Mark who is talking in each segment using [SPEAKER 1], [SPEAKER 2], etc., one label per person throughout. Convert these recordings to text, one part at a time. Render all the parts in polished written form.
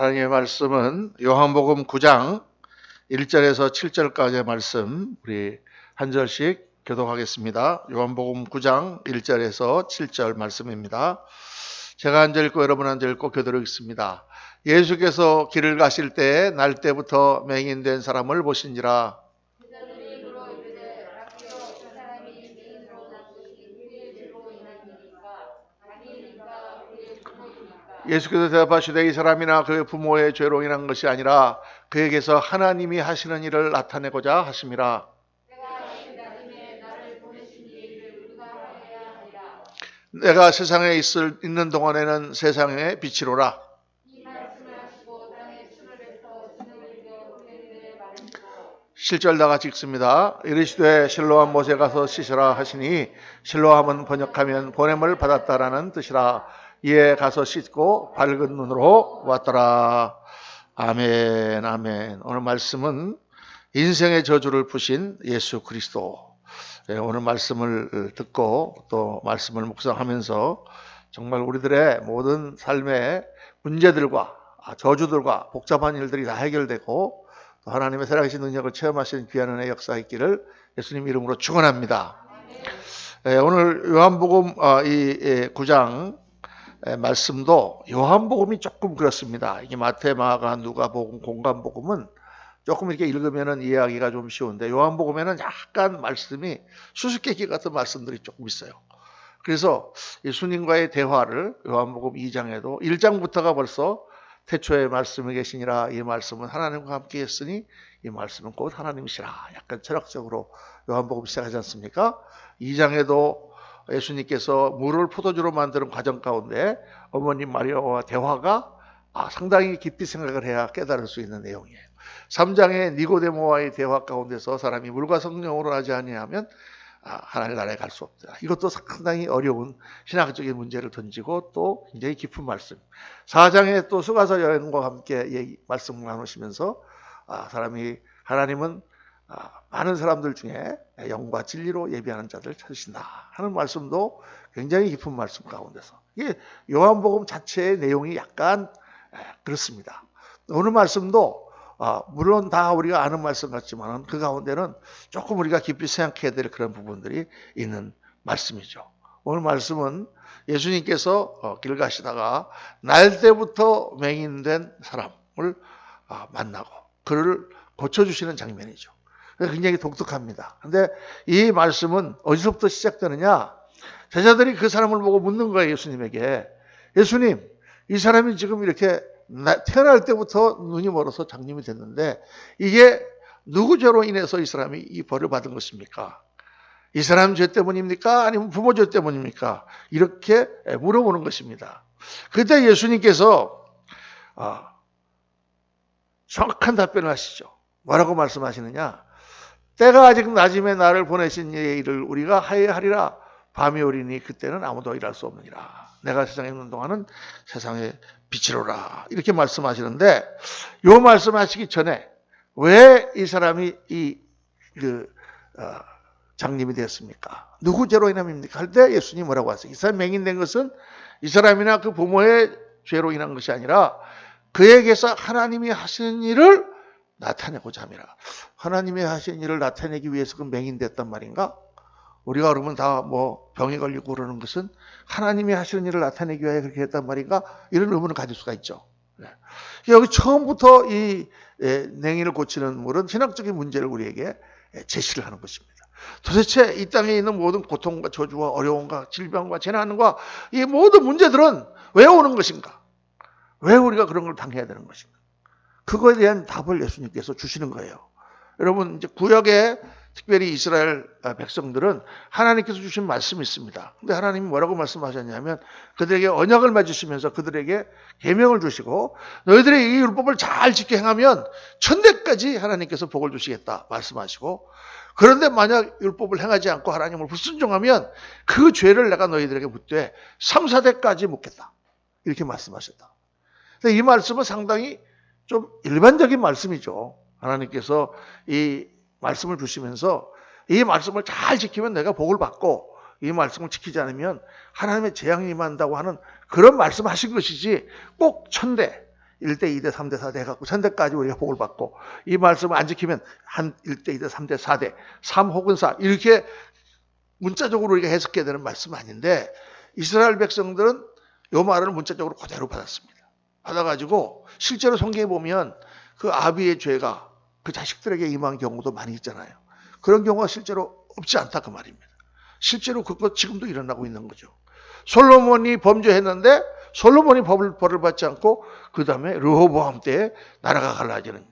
[SPEAKER 1] 하나님의 말씀은 요한복음 9장 1절에서 7절까지의 말씀, 우리 한 절씩 교독하겠습니다. 요한복음 9장 1절에서 7절 말씀입니다. 제가 한 절 읽고 여러분 한 절 읽고 교독하겠습니다. 예수께서 길을 가실 때 날 때부터 맹인된 사람을 보신지라. 예수께서 대답하시되 이 사람이나 그의 부모의 죄로 인한 것이 아니라 그에게서 하나님이 하시는 일을 나타내고자 하심이라. 내가 세상에 있는 동안에는 세상의 빛이로라. 7절 다 같이 읽습니다. 이르시되 실로암 못에 가서 씻으라 하시니 실로암은 번역하면 보냄을 받았다라는 뜻이라. 이에 가서 씻고 밝은 눈으로 왔더라. 아멘, 아멘. 오늘 말씀은 인생의 저주를 푸신 예수 그리스도. 오늘 말씀을 듣고 또 말씀을 묵상하면서 정말 우리들의 모든 삶의 문제들과 저주들과 복잡한 일들이 다 해결되고 또 하나님의 살아계신 능력을 체험하시는 귀한 은혜의 역사 있기를 예수님 이름으로 축원합니다. 오늘 요한복음 9장 말씀도 요한복음이 조금 그렇습니다. 이게 마태, 마가, 누가복음, 공관복음은 조금 이렇게 읽으면 이해하기가 좀 쉬운데 요한복음에는 약간 말씀이 수수께끼 같은 말씀들이 조금 있어요. 그래서 예수님과의 대화를 요한복음 2장에도 1장부터가 벌써 태초에 말씀이 계시니라, 이 말씀은 하나님과 함께 했으니 이 말씀은 곧 하나님이시라, 약간 철학적으로 요한복음 시작하지 않습니까? 2장에도 예수님께서 물을 포도주로 만드는 과정 가운데 어머니 마리아와 대화가 상당히 깊이 생각을 해야 깨달을 수 있는 내용이에요. 3장의 니고데모와의 대화 가운데서 사람이 물과 성령으로 하지 아니하면 하나님 나라에 갈 수 없다. 이것도 상당히 어려운 신학적인 문제를 던지고 또 굉장히 깊은 말씀. 4장에 또 수가서 여행과 함께 말씀을 나누시면서 하나님은 많은 사람들 중에 영과 진리로 예비하는 자들을 찾으신다 하는 말씀도 굉장히 깊은 말씀 가운데서, 이게 요한복음 자체의 내용이 약간 그렇습니다. 오늘 말씀도 물론 다 우리가 아는 말씀 같지만 그 가운데는 조금 우리가 깊이 생각해야 될 그런 부분들이 있는 말씀이죠. 오늘 말씀은 예수님께서 길 가시다가 날 때부터 맹인된 사람을 만나고 그를 고쳐주시는 장면이죠. 굉장히 독특합니다. 근데 이 말씀은 어디서부터 시작되느냐? 제자들이 그 사람을 보고 묻는 거예요, 예수님에게. 예수님, 이 사람이 지금 이렇게 태어날 때부터 눈이 멀어서 장님이 됐는데 이게 누구 죄로 인해서 이 사람이 이 벌을 받은 것입니까? 이 사람 죄 때문입니까? 아니면 부모 죄 때문입니까? 이렇게 물어보는 것입니다. 그때 예수님께서 정확한 답변을 하시죠. 뭐라고 말씀하시느냐? 때가 아직 낮음에 나를 보내신 이의 일을 우리가 하리라. 밤이 오리니 그때는 아무도 일할 수 없느니라. 내가 세상에 있는 동안은 세상의 빛이로라. 이렇게 말씀하시는데, 요 말씀하시기 전에 왜 이 사람이 장님이 되었습니까? 누구 죄로 인함입니까? 할 때 예수님이 뭐라고 하세요? 이 사람이 맹인된 것은 이 사람이나 그 부모의 죄로 인한 것이 아니라 그에게서 하나님이 하시는 일을 나타내고자 함이라. 하나님이 하신 일을 나타내기 위해서 그 맹인됐단 말인가? 우리가 그러면 다 병이 걸리고 그러는 것은 하나님이 하시는 일을 나타내기 위해 그렇게 했단 말인가? 이런 의문을 가질 수가 있죠. 여기 처음부터 이 맹인을 고치는 물은 신학적인 문제를 우리에게 제시를 하는 것입니다. 도대체 이 땅에 있는 모든 고통과 저주와 어려움과 질병과 재난과 이 모든 문제들은 왜 오는 것인가? 왜 우리가 그런 걸 당해야 되는 것인가? 그거에 대한 답을 예수님께서 주시는 거예요. 여러분, 이제 구약에 특별히 이스라엘 백성들은 하나님께서 주신 말씀이 있습니다. 근데 하나님이 뭐라고 말씀하셨냐면 그들에게 언약을 맺으시면서 그들에게 계명을 주시고 너희들이 이 율법을 잘 지켜 행하면 천대까지 하나님께서 복을 주시겠다 말씀하시고, 그런데 만약 율법을 행하지 않고 하나님을 불순종하면 그 죄를 내가 너희들에게 묻되 3, 4대까지 묻겠다. 이렇게 말씀하셨다. 이 말씀은 상당히 좀 일반적인 말씀이죠. 하나님께서 이 말씀을 주시면서 이 말씀을 잘 지키면 내가 복을 받고 이 말씀을 지키지 않으면 하나님의 재앙이 임한다고 하는 그런 말씀하신 것이지 꼭 천대, 1대, 2대, 3대, 4대 해갖고 천대까지 우리가 복을 받고 이 말씀을 안 지키면 한 1대, 2대, 3대, 4대, 3 혹은 4 이렇게 문자적으로 우리가 해석해야 되는 말씀 아닌데 이스라엘 백성들은 이 말을 문자적으로 그대로 받았습니다. 받아가지고 실제로 성경에 보면 그 아비의 죄가 그 자식들에게 임한 경우도 많이 있잖아요. 그런 경우가 실제로 없지 않다 그 말입니다. 실제로 그것 지금도 일어나고 있는 거죠. 솔로몬이 범죄했는데 솔로몬이 벌을 받지 않고 그 다음에 르호보암 때 나라가 갈라지는,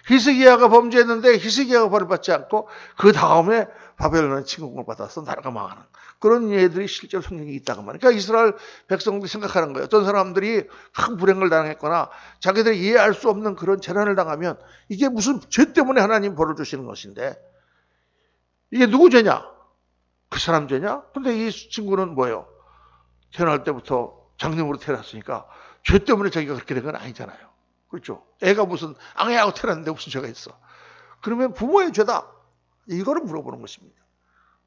[SPEAKER 1] 히스기야가 범죄했는데 히스기야가 벌을 받지 않고 그 다음에 바벨론의 침공을 받아서 나라가 망하는 그런 예들이 실제로 성경에 있다고 말이에요. 그러니까 이스라엘 백성들이 생각하는 거예요. 어떤 사람들이 큰 불행을 당했거나 자기들이 이해할 수 없는 그런 재난을 당하면 이게 무슨 죄 때문에 하나님 벌을 주시는 것인데 이게 누구 죄냐? 그 사람 죄냐? 근데 이 친구는 뭐예요? 태어날 때부터 장님으로 태어났으니까 죄 때문에 자기가 그렇게 된 건 아니잖아요. 그렇죠? 애가 무슨 앙해하고 태어났는데 무슨 죄가 있어. 그러면 부모의 죄다. 이거를 물어보는 것입니다.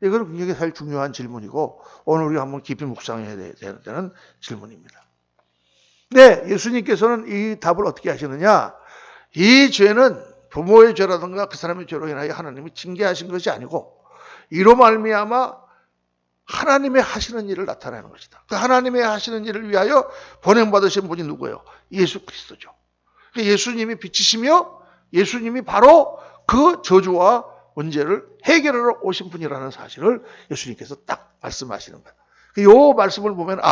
[SPEAKER 1] 이거는 굉장히 사실 중요한 질문이고 오늘 우리가 한번 깊이 묵상해야 되는 질문입니다. 네, 예수님께서는 이 답을 어떻게 하시느냐? 이 죄는 부모의 죄라든가 그 사람의 죄로 인하여 하나님이 징계하신 것이 아니고 이로 말미암아 하나님의 하시는 일을 나타내는 것이다. 그 하나님의 하시는 일을 위하여 보냄받으신 분이 누구예요? 예수 그리스도죠. 예수님이 빛이시며 예수님이 바로 그 저주와 문제를 해결하러 오신 분이라는 사실을 예수님께서 딱 말씀하시는 거예요. 이 말씀을 보면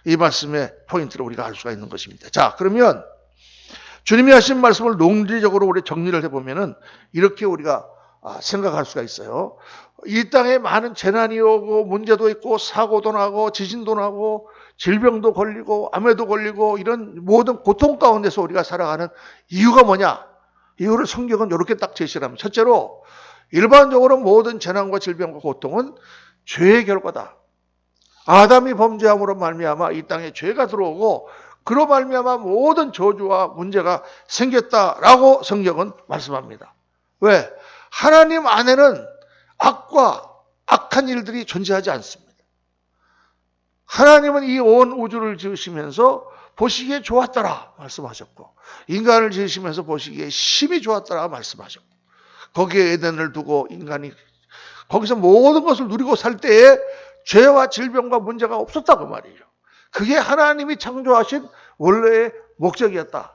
[SPEAKER 1] 이 말씀의 포인트를 우리가 알 수가 있는 것입니다. 자, 그러면 주님이 하신 말씀을 논리적으로 우리 정리를 해보면은 이렇게 우리가 생각할 수가 있어요. 이 땅에 많은 재난이 오고 문제도 있고 사고도 나고 지진도 나고 질병도 걸리고 암에도 걸리고 이런 모든 고통 가운데서 우리가 살아가는 이유가 뭐냐? 이유를 성경은 이렇게 딱 제시를 합니다. 첫째로 일반적으로 모든 재난과 질병과 고통은 죄의 결과다. 아담이 범죄함으로 말미암아 이 땅에 죄가 들어오고 그로 말미암아 모든 저주와 문제가 생겼다라고 성경은 말씀합니다. 왜? 하나님 안에는 악과 악한 일들이 존재하지 않습니다. 하나님은 이 온 우주를 지으시면서 보시기에 좋았더라 말씀하셨고 인간을 지으시면서 보시기에 심히 좋았더라 말씀하셨고 거기에 에덴을 두고 인간이 거기서 모든 것을 누리고 살 때에 죄와 질병과 문제가 없었다고 말이죠. 그게 하나님이 창조하신 원래의 목적이었다.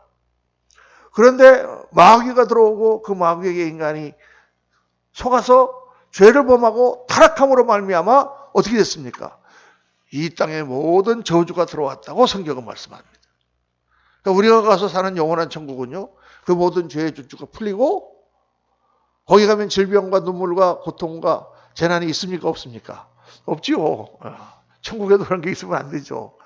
[SPEAKER 1] 그런데 마귀가 들어오고 그 마귀에게 인간이 속아서 죄를 범하고 타락함으로 말미암아 어떻게 됐습니까? 이 땅에 모든 저주가 들어왔다고 성경은 말씀합니다. 그러니까 우리가 가서 사는 영원한 천국은요, 그 모든 죄의 주주가 풀리고 거기 가면 질병과 눈물과 고통과 재난이 있습니까? 없습니까? 없지요. 천국에도 그런 게 있으면 안 되죠.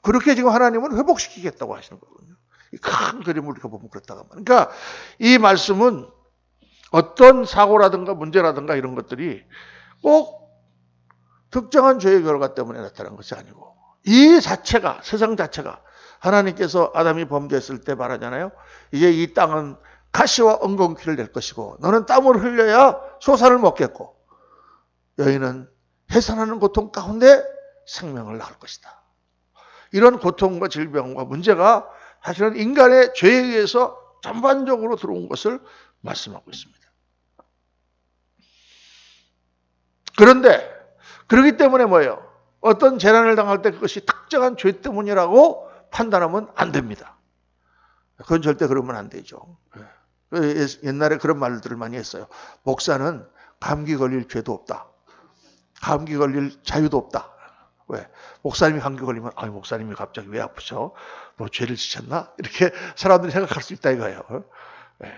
[SPEAKER 1] 그렇게 지금 하나님은 회복시키겠다고 하시는 거거든요. 큰 그림을 우리가 보면 그렇다고 말이에요. 그러니까 이 말씀은 어떤 사고라든가 문제라든가 이런 것들이 꼭 특정한 죄의 결과 때문에 나타난 것이 아니고 이 자체가 세상 자체가 하나님께서 아담이 범죄했을 때 말하잖아요. 이제 이 땅은 가시와 엉겅퀴를 낼 것이고 너는 땀을 흘려야 소산을 먹겠고 여인은 해산하는 고통 가운데 생명을 낳을 것이다. 이런 고통과 질병과 문제가 사실은 인간의 죄에 의해서 전반적으로 들어온 것을 말씀하고 있습니다. 그런데 그렇기 때문에 뭐예요? 어떤 재난을 당할 때 그것이 특정한 죄 때문이라고 판단하면 안 됩니다. 그건 절대 그러면 안 되죠. 옛날에 그런 말들을 많이 했어요. 목사는 감기 걸릴 죄도 없다. 감기 걸릴 자유도 없다. 왜? 목사님이 감기 걸리면 목사님이 갑자기 왜 아프죠? 뭐 죄를 지셨나? 이렇게 사람들이 생각할 수 있다 이거예요.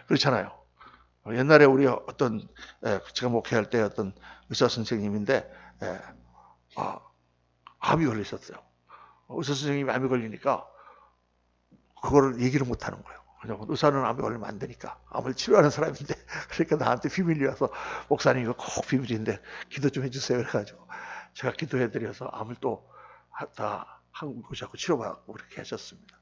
[SPEAKER 1] 그렇잖아요. 옛날에 우리 어떤 제가 목회할 때 어떤 의사 선생님인데 암이 걸리셨어요. 의사 선생님이 암이 걸리니까 그거를 얘기를 못 하는 거예요. 의사는 암이 걸리면 안 되니까. 암을 치료하는 사람인데 그러니까 나한테 비밀이 와서 목사님 이거 꼭 비밀인데 기도 좀 해주세요. 그래가지고 제가 기도해드려서 암을 또 다 한국 오셔서 치료받고 그렇게 하셨습니다.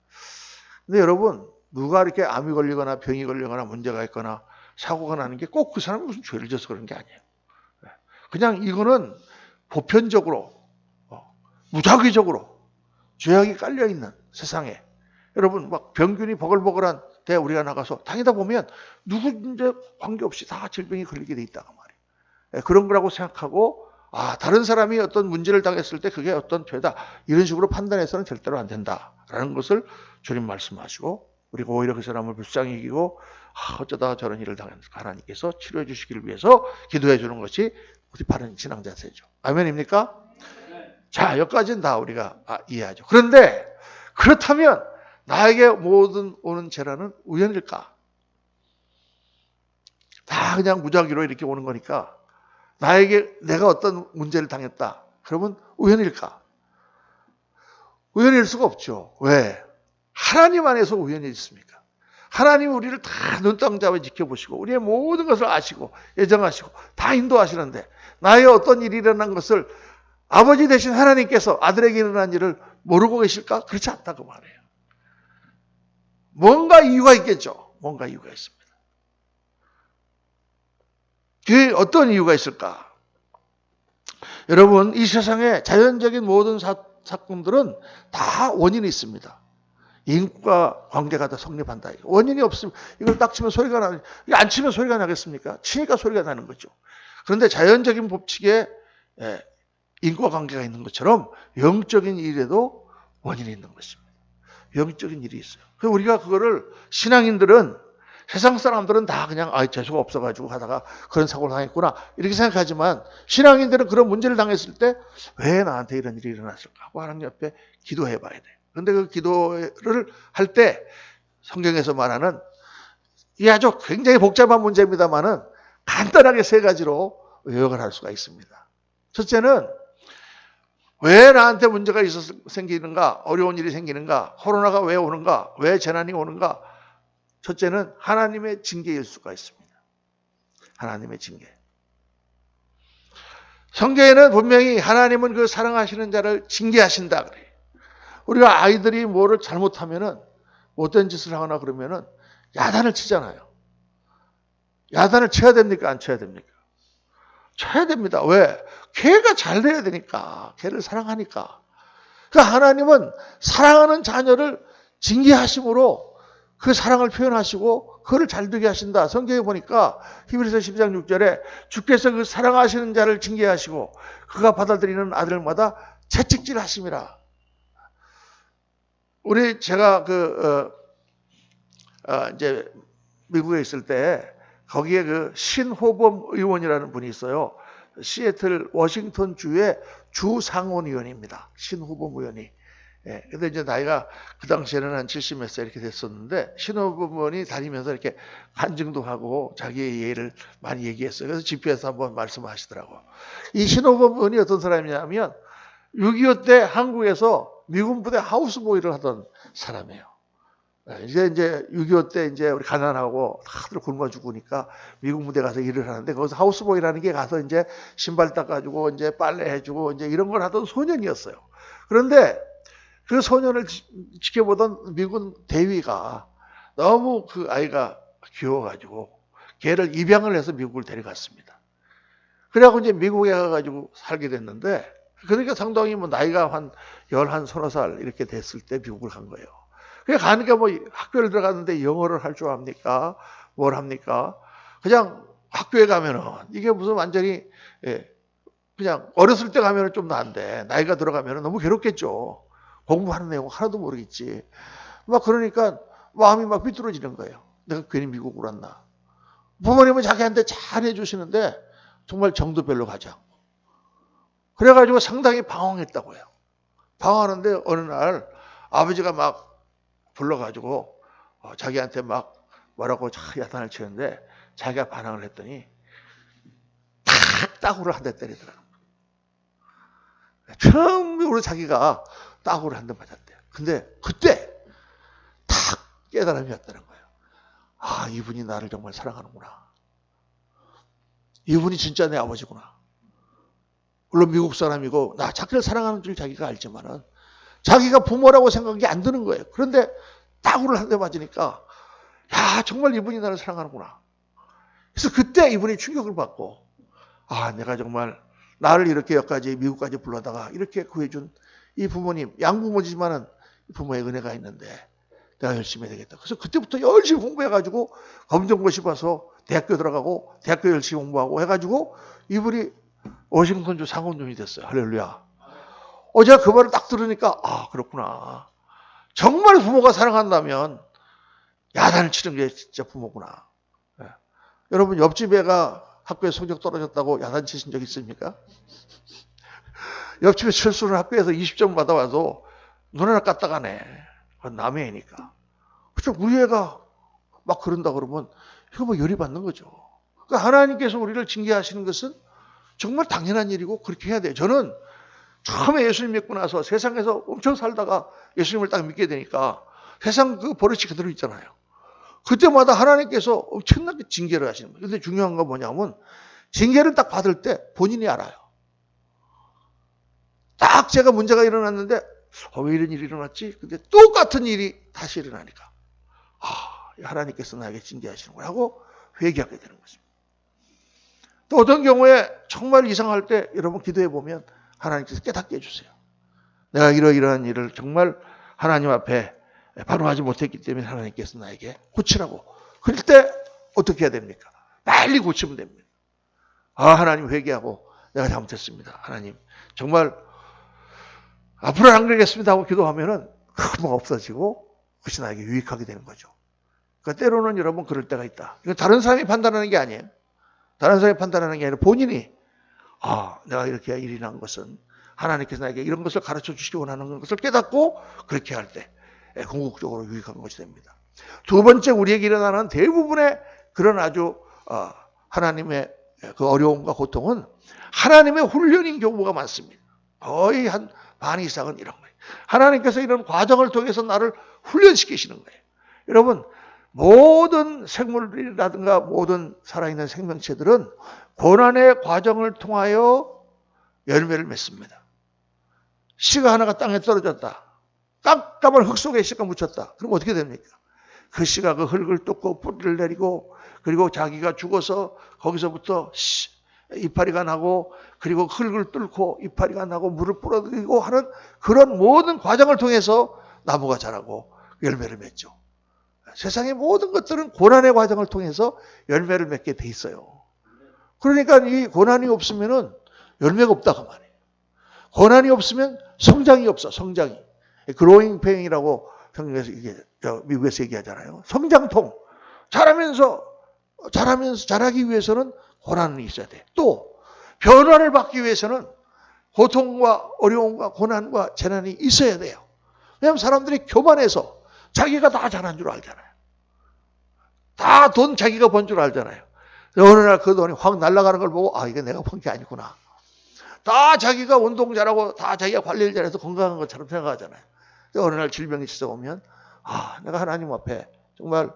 [SPEAKER 1] 근데 여러분 누가 이렇게 암이 걸리거나 병이 걸리거나 문제가 있거나 사고가 나는 게 꼭 그 사람이 무슨 죄를 져서 그런 게 아니에요. 그냥 이거는 보편적으로 무작위적으로 죄악이 깔려있는 세상에 여러분 막 병균이 버글버글한 데 우리가 나가서 다니다 보면 누구 이제 관계없이 다 질병이 걸리게 돼 있다고 말이에요. 예, 그런 거라고 생각하고 다른 사람이 어떤 문제를 당했을 때 그게 어떤 죄다 이런 식으로 판단해서는 절대로 안 된다라는 것을 주님 말씀하시고 우리가 오히려 그 사람을 불쌍히 여기고 어쩌다 저런 일을 당한 하나님께서 치료해 주시기를 위해서 기도해 주는 것이 우리 바른 신앙 자세죠. 아멘입니까? 자, 여기까지는 다 우리가 이해하죠. 그런데 그렇다면 나에게 모든 오는 재난은 우연일까? 다 그냥 무작위로 이렇게 오는 거니까 나에게 내가 어떤 문제를 당했다. 그러면 우연일까? 우연일 수가 없죠. 왜? 하나님 안에서 우연이 있습니까? 하나님이 우리를 다 눈땅 잡아 지켜보시고 우리의 모든 것을 아시고 예정하시고 다 인도하시는데 나의 어떤 일이 일어난 것을 아버지 되신 하나님께서 아들에게 일어난 일을 모르고 계실까? 그렇지 않다고 말해요. 뭔가 이유가 있겠죠. 뭔가 이유가 있습니다. 그 어떤 이유가 있을까? 여러분, 이 세상에 자연적인 모든 사건들은 다 원인이 있습니다. 인과 관계가 다 성립한다. 원인이 없으면 이걸 딱 치면 소리가 나는, 안 치면 소리가 나겠습니까? 치니까 소리가 나는 거죠. 그런데 자연적인 법칙에 인과관계가 있는 것처럼 영적인 일에도 원인이 있는 것입니다. 영적인 일이 있어요. 그래서 우리가 그거를 신앙인들은 세상 사람들은 다 그냥 재수가 없어가지고 하다가 그런 사고를 당했구나 이렇게 생각하지만 신앙인들은 그런 문제를 당했을 때 왜 나한테 이런 일이 일어났을까 하고 하나님 옆에 기도해 봐야 돼요. 그런데 그 기도를 할 때 성경에서 말하는 이 아주 굉장히 복잡한 문제입니다만은 간단하게 세 가지로 요약을 할 수가 있습니다. 첫째는 왜 나한테 문제가 생기는가, 어려운 일이 생기는가, 코로나가 왜 오는가, 왜 재난이 오는가. 첫째는 하나님의 징계일 수가 있습니다. 하나님의 징계. 성경에는 분명히 하나님은 그 사랑하시는 자를 징계하신다 그래요. 우리가 아이들이 뭐를 잘못하면은 못된 짓을 하거나 그러면은 야단을 치잖아요. 야단을 쳐야 됩니까? 안 쳐야 됩니까? 쳐야 됩니다. 왜? 걔가 잘 돼야 되니까. 걔를 사랑하니까. 그러니까 하나님은 사랑하는 자녀를 징계하심으로 그 사랑을 표현하시고 그를 잘 되게 하신다. 성경에 보니까 히브리서 10장 6절에 주께서 그 사랑하시는 자를 징계하시고 그가 받아들이는 아들마다 채찍질 하심이라. 제가 이제 미국에 있을 때 거기에 그 신호범 의원이라는 분이 있어요. 시애틀 워싱턴 주의 주 상원의원입니다. 신호범 의원이. 예, 근데 이제 나이가 그 당시에는 한 70몇 살 이렇게 됐었는데 신호범 의원이 다니면서 이렇게 간증도 하고 자기의 예를 많이 얘기했어요. 그래서 집회에서 한번 말씀하시더라고. 이 신호범 의원이 어떤 사람이냐면 6.25 때 한국에서 미군 부대 하우스보이를 하던 사람이에요. 이제 6.25 때 이제 우리 가난하고 다들 굶어 죽으니까 미국 무대 가서 일을 하는데 거기서 하우스보이라는 게 가서 이제 신발 닦아주고 이제 빨래 해주고 이제 이런 걸 하던 소년이었어요. 그런데 그 소년을 지켜보던 미군 대위가 너무 그 아이가 귀여워가지고 걔를 입양을 해서 미국을 데려갔습니다. 그래갖고 이제 미국에 가가지고 살게 됐는데 그러니까 상당히 뭐 나이가 한 11, 서너 살 이렇게 됐을 때 미국을 간 거예요. 가니까 뭐 학교를 들어갔는데 영어를 할 줄 압니까? 뭘 합니까? 그냥 학교에 가면은 이게 무슨 완전히 그냥 어렸을 때 가면은 좀 나은데 나이가 들어가면은 너무 괴롭겠죠. 공부하는 내용 하나도 모르겠지. 막 그러니까 마음이 막 비뚤어지는 거예요. 내가 괜히 미국으로 왔나. 부모님은 자기한테 잘 해주시는데 정말 정도별로 가지 않고. 그래가지고 상당히 방황했다고 해요. 방황하는데 어느 날 아버지가 막 불러가지고 자기한테 막 뭐라고 야단을 치는데 자기가 반항을 했더니 탁 따구를 한 대 때리더라고요. 처음으로 자기가 따구를 한 대 맞았대요. 근데 그때 탁 깨달음이 왔다는 거예요. 아, 이분이 나를 정말 사랑하는구나. 이분이 진짜 내 아버지구나. 물론 미국 사람이고 나 자기를 사랑하는 줄 자기가 알지만은 자기가 부모라고 생각이 안 드는 거예요. 그런데 따구를 한 대 맞으니까 야, 정말 이분이 나를 사랑하는구나. 그래서 그때 이분이 충격을 받고 내가 정말 나를 이렇게 여기까지 미국까지 불러다가 이렇게 구해준 이 부모님, 양부모지만은 부모의 은혜가 있는데 내가 열심히 해야 되겠다. 그래서 그때부터 열심히 공부해가지고 검정고시 봐서 대학교 들어가고 대학교 열심히 공부하고 해가지고 이분이 워싱턴주 상원중이 됐어요. 할렐루야. 제가 그 말을 딱 들으니까 그렇구나. 정말 부모가 사랑한다면 야단을 치는 게 진짜 부모구나. 여러분 옆집 애가 학교에 성적 떨어졌다고 야단 치신 적 있습니까? 옆집에 철수는 학교에서 20점 받아와서 눈 하나 깠다가네. 그건 남의 애니까. 그렇죠. 우리 애가 막 그런다 그러면 이거 뭐 열이 받는 거죠. 그러니까 하나님께서 우리를 징계하시는 것은 정말 당연한 일이고 그렇게 해야 돼요. 저는 처음에 예수님 믿고 나서 세상에서 엄청 살다가 예수님을 딱 믿게 되니까 세상 그 버릇이 그대로 있잖아요. 그때마다 하나님께서 엄청나게 징계를 하시는 거예요. 근데 중요한 건 뭐냐면 징계를 딱 받을 때 본인이 알아요. 딱 제가 문제가 일어났는데 왜 이런 일이 일어났지? 근데 똑같은 일이 다시 일어나니까 하나님께서 나에게 징계하시는구나 하고 회개하게 되는 것입니다. 또 어떤 경우에 정말 이상할 때 여러분 기도해 보면 하나님께서 깨닫게 해주세요. 내가 이러이러한 일을 정말 하나님 앞에 바로 하지 못했기 때문에 하나님께서 나에게 고치라고. 그럴 때 어떻게 해야 됩니까? 빨리 고치면 됩니다. 하나님 회개하고 내가 잘못했습니다. 하나님 정말 앞으로는 안 그러겠습니다 하고 기도하면은 큰 뭐가 없어지고 그것이 나에게 유익하게 되는 거죠. 그러니까 때로는 여러분 그럴 때가 있다. 이건 다른 사람이 판단하는 게 아니에요. 다른 사람이 판단하는 게 아니라 본인이 내가 이렇게 일이 난 것은 하나님께서 나에게 이런 것을 가르쳐 주시기 원하는 것을 깨닫고 그렇게 할 때 궁극적으로 유익한 것이 됩니다. 두 번째 우리에게 일어나는 대부분의 그런 아주 하나님의 그 어려움과 고통은 하나님의 훈련인 경우가 많습니다. 거의 한 반 이상은 이런 거예요. 하나님께서 이런 과정을 통해서 나를 훈련시키시는 거예요. 여러분 모든 생물이라든가 모든 살아있는 생명체들은 고난의 과정을 통하여 열매를 맺습니다. 씨가 하나가 땅에 떨어졌다. 깜깜한 흙 속에 씨가 묻혔다. 그럼 어떻게 됩니까? 그 씨가 그 흙을 뚫고 뿌리를 내리고 그리고 자기가 죽어서 거기서부터 이파리가 나고 그리고 흙을 뚫고 이파리가 나고 물을 뿌려들이고 하는 그런 모든 과정을 통해서 나무가 자라고 열매를 맺죠. 세상의 모든 것들은 고난의 과정을 통해서 열매를 맺게 돼 있어요. 그러니까 이 고난이 없으면은 열매가 없다 그 말이에요. 고난이 없으면 성장이 없어. 성장이. 그로잉 페인이라고 미국에서 얘기하잖아요. 성장통. 자라기 위해서는 고난이 있어야 돼. 또 변화를 받기 위해서는 고통과 어려움과 고난과 재난이 있어야 돼요. 왜냐하면 사람들이 교만해서 자기가 다 잘한 줄 알잖아요. 다 돈 자기가 번 줄 알잖아요. 어느 날 그 돈이 확 날아가는 걸 보고 이게 내가 번 게 아니구나. 다 자기가 운동 잘하고 다 자기가 관리를 잘해서 건강한 것처럼 생각하잖아요. 어느 날 질병이 찾아오면 내가 하나님 앞에 정말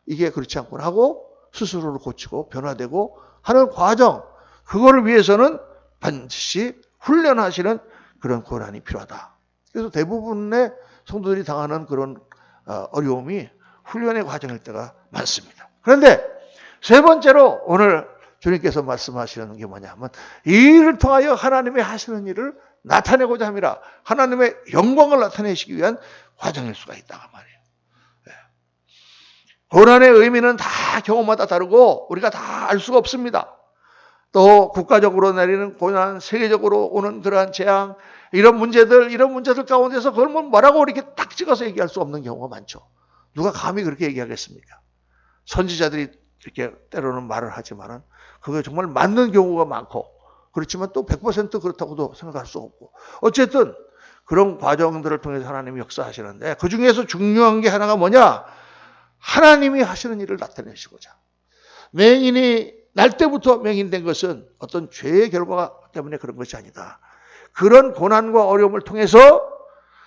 [SPEAKER 1] 이게 그렇지 않구나 하고 스스로를 고치고 변화되고 하는 과정, 그거를 위해서는 반드시 훈련하시는 그런 고난이 필요하다. 그래서 대부분의 성도들이 당하는 그런 어려움이 훈련의 과정일 때가 많습니다. 그런데 세 번째로 오늘 주님께서 말씀하시는 게 뭐냐면 이 일을 통하여 하나님의 하시는 일을 나타내고자 함이라. 하나님의 영광을 나타내시기 위한 과정일 수가 있다고 말이에요. 고난의 의미는 다 경우마다 다르고 우리가 다 알 수가 없습니다. 또 국가적으로 내리는 고난, 세계적으로 오는 그러한 재앙, 이런 문제들 가운데서 그걸 뭐라고 이렇게 딱 찍어서 얘기할 수 없는 경우가 많죠. 누가 감히 그렇게 얘기하겠습니까? 선지자들이 이렇게 때로는 말을 하지만은 그게 정말 맞는 경우가 많고, 그렇지만 또 100% 그렇다고도 생각할 수 없고, 어쨌든 그런 과정들을 통해서 하나님이 역사하시는데 그 중에서 중요한 게 하나가 뭐냐? 하나님이 하시는 일을 나타내시고자. 맹인이 날 때부터 맹인된 것은 어떤 죄의 결과 때문에 그런 것이 아니다. 그런 고난과 어려움을 통해서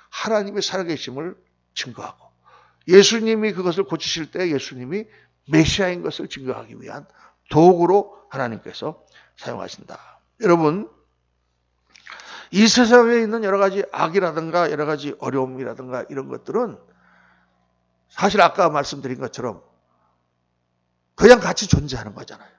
[SPEAKER 1] 하나님의 살아계심을 증거하고 예수님이 그것을 고치실 때 예수님이 메시아인 것을 증거하기 위한 도구로 하나님께서 사용하신다. 여러분, 이 세상에 있는 여러 가지 악이라든가 여러 가지 어려움이라든가 이런 것들은 사실 아까 말씀드린 것처럼 그냥 같이 존재하는 거잖아요.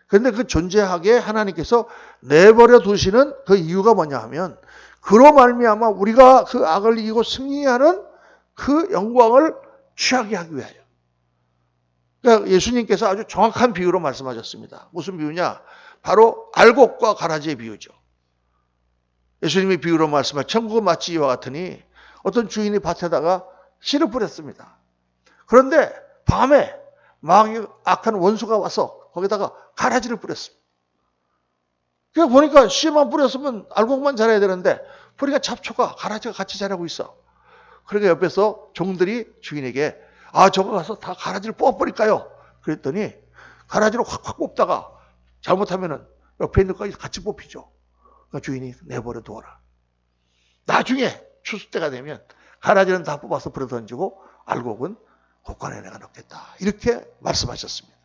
[SPEAKER 1] 그런데 그 존재하게 하나님께서 내버려 두시는 그 이유가 뭐냐 하면 그로 말미암아 우리가 그 악을 이기고 승리하는 그 영광을 취하게 하기 위하여. 그러니까 예수님께서 아주 정확한 비유로 말씀하셨습니다. 무슨 비유냐? 바로 알곡과 가라지의 비유죠. 예수님이 비유로 말씀하신 천국은 마치 이와 같으니 어떤 주인이 밭에다가 씨를 뿌렸습니다. 그런데 밤에 마귀 악한 원수가 와서 거기다가 가라지를 뿌렸습니다. 그냥 보니까 씨만 뿌렸으면 알곡만 자라야 되는데 보니까 잡초가 가라지가 같이 자라고 있어. 그러니까 옆에서 종들이 주인에게 저거 가서 다 가라지를 뽑아버릴까요? 그랬더니 가라지를 확확 뽑다가 잘못하면은 옆에 있는 것까지 같이 뽑히죠. 그러니까 주인이 내버려 두어라. 나중에 추수 때가 되면 가라지는 다 뽑아서 버려 던지고 알곡은 곳간에 내가 넣겠다. 이렇게 말씀하셨습니다.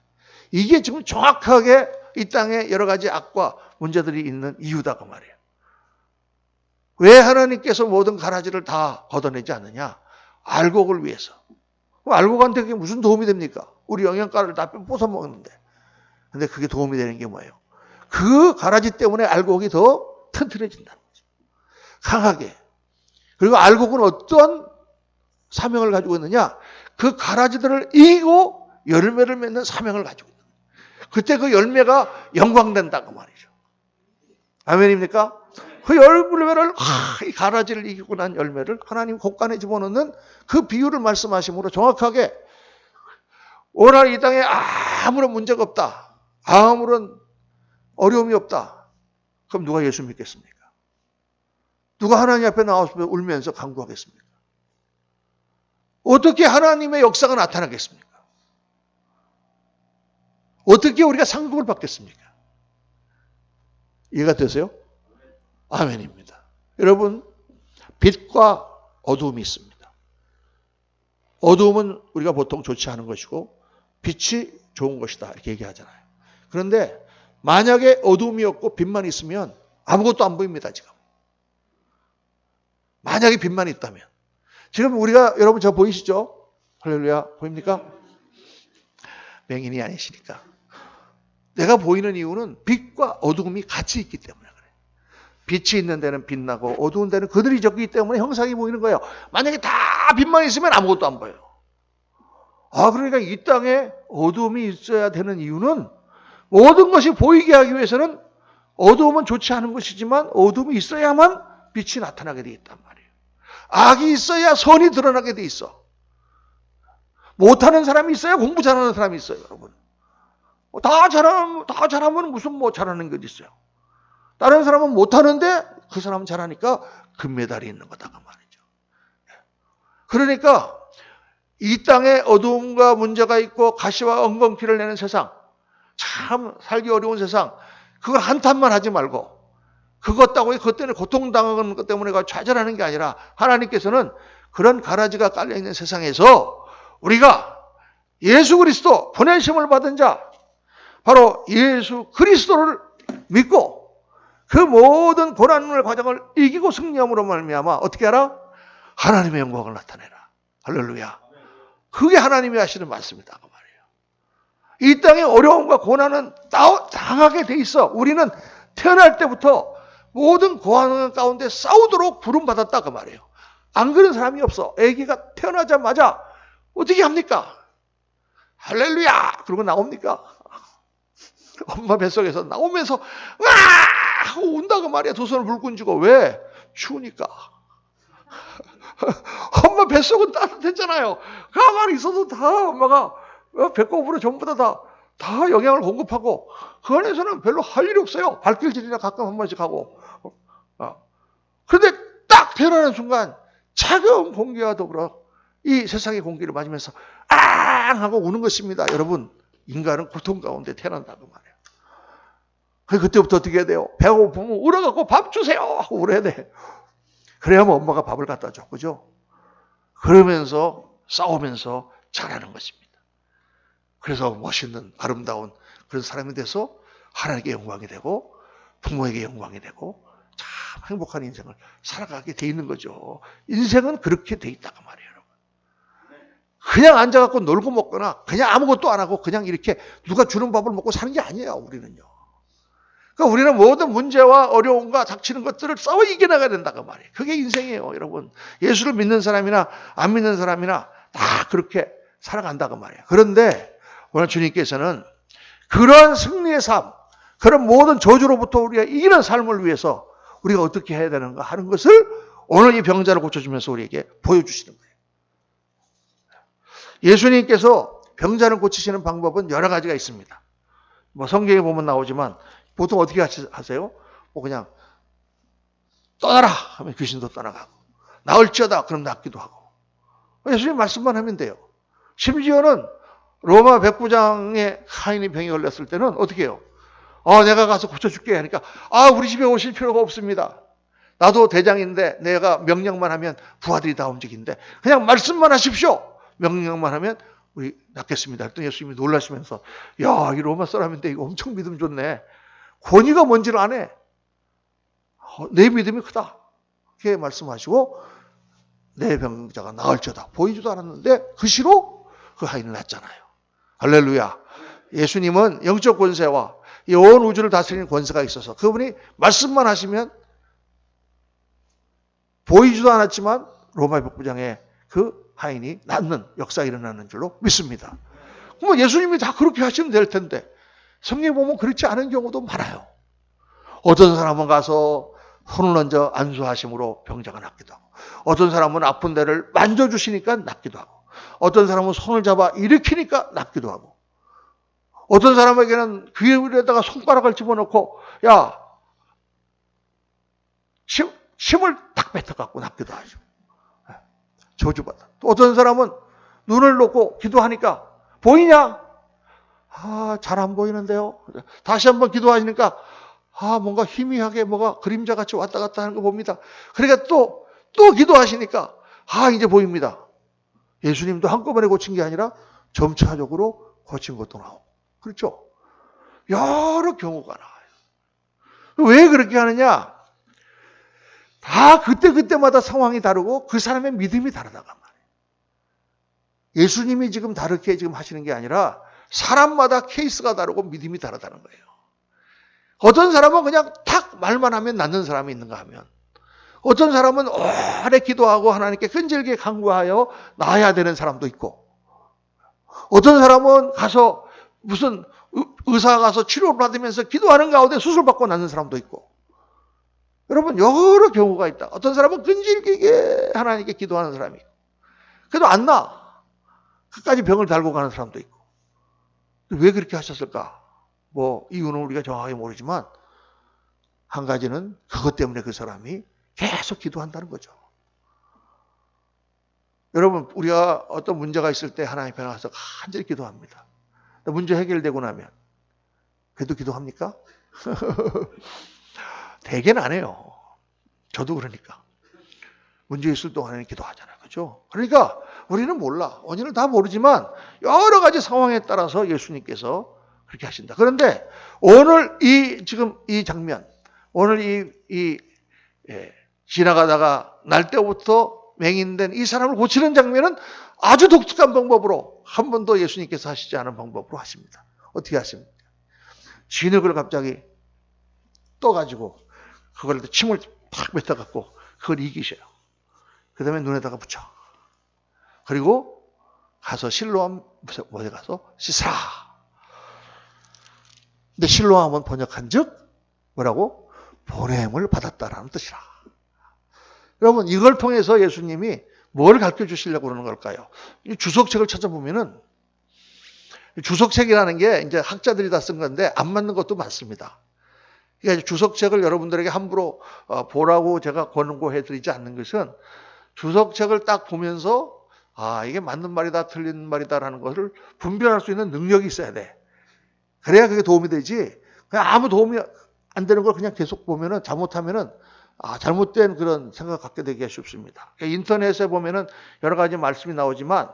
[SPEAKER 1] 이게 지금 정확하게 이 땅에 여러 가지 악과 문제들이 있는 이유다 그 말이에요. 왜 하나님께서 모든 가라지를 다 걷어내지 않느냐? 알곡을 위해서. 그럼 알곡한테 그게 무슨 도움이 됩니까? 우리 영양가를 다 뺏어 먹는데. 근데 그게 도움이 되는 게 뭐예요? 그 가라지 때문에 알곡이 더 튼튼해진다는 거죠. 강하게. 그리고 알곡은 어떤 사명을 가지고 있느냐? 그 가라지들을 이기고 열매를 맺는 사명을 가지고 있는 거예요. 그때 그 열매가 영광된다고 말이죠. 아멘입니까? 그 열매를 이 가라지를 이기고 난 열매를 하나님 곳간에 집어넣는 그 비유를 말씀하심으로 정확하게 오늘 이 땅에 아무런 문제가 없다. 아무런 어려움이 없다. 그럼 누가 예수 믿겠습니까? 누가 하나님 앞에 나와서 울면서 간구하겠습니까? 어떻게 하나님의 역사가 나타나겠습니까? 어떻게 우리가 상급을 받겠습니까? 이해가 되세요? 아멘입니다. 여러분, 빛과 어두움이 있습니다. 어두움은 우리가 보통 좋지 않은 것이고 빛이 좋은 것이다 이렇게 얘기하잖아요. 그런데 만약에 어두움이 없고 빛만 있으면 아무것도 안 보입니다. 지금. 만약에 빛만 있다면. 지금 우리가 여러분 저 보이시죠? 할렐루야. 보입니까? 맹인이 아니시니까. 내가 보이는 이유는 빛과 어두움이 같이 있기 때문에 그래요. 빛이 있는 데는 빛나고 어두운 데는 그들이 적기 때문에 형상이 보이는 거예요. 만약에 다 빛만 있으면 아무것도 안 보여요. 그러니까 이 땅에 어두움이 있어야 되는 이유는 모든 것이 보이게 하기 위해서는 어두움은 좋지 않은 것이지만 어두움이 있어야만 빛이 나타나게 돼 있단 말이에요. 악이 있어야 선이 드러나게 돼 있어. 못하는 사람이 있어야 공부 잘하는 사람이 있어요, 여러분. 다 잘하면 무슨 잘하는 게 있어요. 다른 사람은 못하는데 그 사람은 잘하니까 금메달이 있는 거다 그 말이죠. 그러니까 이 땅에 어두움과 문제가 있고 가시와 엉겅퀴를 내는 세상, 참 살기 어려운 세상, 그걸 한탄만 하지 말고 그것 때문에 고통당하는 것 때문에 좌절하는 게 아니라 하나님께서는 그런 가라지가 깔려있는 세상에서 우리가 예수 그리스도 보내심을 받은 자 바로 예수 그리스도를 믿고 그 모든 고난의 과정을 이기고 승리함으로 말미암아 어떻게 하라? 하나님의 영광을 나타내라. 할렐루야. 그게 하나님이 하시는 말씀이다 그 말이에요. 이 땅의 어려움과 고난은 당하게 돼 있어. 우리는 태어날 때부터 모든 고난 가운데 싸우도록 부름받았다 그 말이에요. 안 그런 사람이 없어. 아기가 태어나자마자 어떻게 합니까? 할렐루야! 그러고 나옵니까? 엄마 뱃속에서 나오면서 와! 하고 운다고 말이야. 두 손을 불끈 쥐고. 왜? 추우니까. 엄마 뱃속은 따뜻했잖아요. 가만히 있어도 다 엄마가 배꼽으로 전부 다 영양을 공급하고 그 안에서는 별로 할 일이 없어요. 발길질이나 가끔 한 번씩 하고. 그런데 딱 태어나는 순간 차가운 공기와 더불어 이 세상의 공기를 맞으면서 앙 하고 우는 것입니다. 여러분, 인간은 고통 가운데 태어난다고 말해요. 그때부터 어떻게 해야 돼요? 배가 고프면 울어갖고 밥 주세요 하고 울어야 돼. 그래야만 엄마가 밥을 갖다 줘. 그죠? 그러면서 싸우면서 자라는 것입니다. 그래서 멋있는 아름다운 그런 사람이 돼서 하나님께 영광이 되고 부모에게 영광이 되고 참 행복한 인생을 살아가게 돼 있는 거죠. 인생은 그렇게 돼 있다고 말이에요. 여러분. 그냥 앉아갖고 놀고 먹거나 그냥 아무것도 안 하고 그냥 이렇게 누가 주는 밥을 먹고 사는 게 아니에요. 우리는요. 그러니까 우리는 모든 문제와 어려움과 닥치는 것들을 싸워 이겨나가야 된다고 말이에요. 그게 인생이에요. 여러분. 예수를 믿는 사람이나 안 믿는 사람이나 다 그렇게 살아간다고 말이에요. 그런데 오늘 주님께서는 그런 승리의 삶, 그런 모든 저주로부터 우리가 이기는 삶을 위해서 우리가 어떻게 해야 되는가 하는 것을 오늘 이 병자를 고쳐주면서 우리에게 보여주시는 거예요. 예수님께서 병자를 고치시는 방법은 여러 가지가 있습니다. 뭐 성경에 보면 나오지만 보통 어떻게 하세요? 뭐 그냥 떠나라 하면 귀신도 떠나가고, 나을지어다 그럼 낫기도 하고, 예수님 말씀만 하면 돼요. 심지어는 로마 백부장의 하인이 병이 걸렸을 때는 어떻게 해요? 내가 가서 고쳐줄게 하니까 우리 집에 오실 필요가 없습니다. 나도 대장인데 내가 명령만 하면 부하들이 다 움직인데 그냥 말씀만 하십시오. 명령만 하면 우리 낫겠습니다. 그랬더니 예수님이 놀라시면서 야, 이 로마 사람인데 이거 엄청 믿음 좋네. 권위가 뭔지를 아네. 내 믿음이 크다. 그렇게 말씀하시고 내 병자가 나을지어다. 보이지도 않았는데 그 시로 그 하인을 낳잖아요. 할렐루야. 예수님은 영적 권세와 이 온 우주를 다스리는 권세가 있어서 그분이 말씀만 하시면 보이지도 않았지만 로마 백부장의 그 하인이 낫는 역사가 일어나는 줄로 믿습니다. 그럼 예수님이 다 그렇게 하시면 될 텐데 성경에 보면 그렇지 않은 경우도 많아요. 어떤 사람은 가서 손을 얹어 안수하심으로 병자가 낫기도 하고, 어떤 사람은 아픈 데를 만져주시니까 낫기도 하고, 어떤 사람은 손을 잡아 일으키니까 낫기도 하고, 어떤 사람에게는 귀 위에다가 손가락을 집어넣고 야, 침을 딱 뱉어갖고 낫기도 하죠. 저주받아. 또 어떤 사람은 눈을 놓고 기도하니까 보이냐? 잘 안 보이는데요. 다시 한번 기도하시니까 뭔가 희미하게 뭐가 그림자같이 왔다 갔다 하는 거 봅니다. 그러니까 또 기도하시니까 이제 보입니다. 예수님도 한꺼번에 고친 게 아니라 점차적으로 고친 것도 나오고. 그렇죠? 여러 경우가 나와요. 왜 그렇게 하느냐? 다 그때마다 상황이 다르고 그 사람의 믿음이 다르다가 말이에요. 예수님이 지금 다르게 지금 하시는 게 아니라 사람마다 케이스가 다르고 믿음이 다르다는 거예요. 어떤 사람은 그냥 탁 말만 하면 낫는 사람이 있는가 하면, 어떤 사람은 오래 기도하고 하나님께 끈질게 간구하여 나아야 되는 사람도 있고, 어떤 사람은 가서 무슨 의사 가서 치료를 받으면서 기도하는 가운데 수술받고 낫는 사람도 있고, 여러분 여러 경우가 있다. 어떤 사람은 끈질기게 하나님께 기도하는 사람이 있고, 그래도 안 나. 끝까지 병을 달고 가는 사람도 있고. 왜 그렇게 하셨을까? 뭐 이유는 우리가 정확하게 모르지만 한 가지는 그것 때문에 그 사람이 계속 기도한다는 거죠. 여러분 우리가 어떤 문제가 있을 때 하나님 앞에 가서 간절히 기도합니다. 문제 해결되고 나면 그래도 기도합니까? 대개는 안 해요. 저도 그러니까. 문제 있을 동안에는 기도하잖아요. 그렇죠? 그러니까 우리는 몰라. 원인을 다 모르지만 여러 가지 상황에 따라서 예수님께서 그렇게 하신다. 그런데 오늘 지금 이 장면, 오늘 지나가다가 날 때부터 맹인된 이 사람을 고치는 장면은 아주 독특한 방법으로, 한 번도 예수님께서 하시지 않은 방법으로 하십니다. 어떻게 하십니까? 진흙을 갑자기 떠가지고 그걸 침을 팍 뱉어갖고 그걸 이기셔요. 그 다음에 눈에다가 붙여. 그리고 가서 실로암 못에 가서 씻으라. 근데 실로암은 번역한 즉 뭐라고? 보냄을 받았다라는 뜻이라. 여러분 이걸 통해서 예수님이 뭘 가르쳐 주시려고 그러는 걸까요? 이 주석책을 찾아보면은, 주석책이라는 게 이제 학자들이 다 쓴 건데 안 맞는 것도 많습니다. 그러니까 주석책을 여러분들에게 함부로 보라고 제가 권고해 드리지 않는 것은, 주석책을 딱 보면서 이게 맞는 말이다 틀린 말이다라는 것을 분별할 수 있는 능력이 있어야 돼. 그래야 그게 도움이 되지. 그냥 아무 도움이 안 되는 걸 그냥 계속 보면은, 잘못하면은 잘못된 그런 생각 갖게 되기가 쉽습니다. 인터넷에 보면은 여러 가지 말씀이 나오지만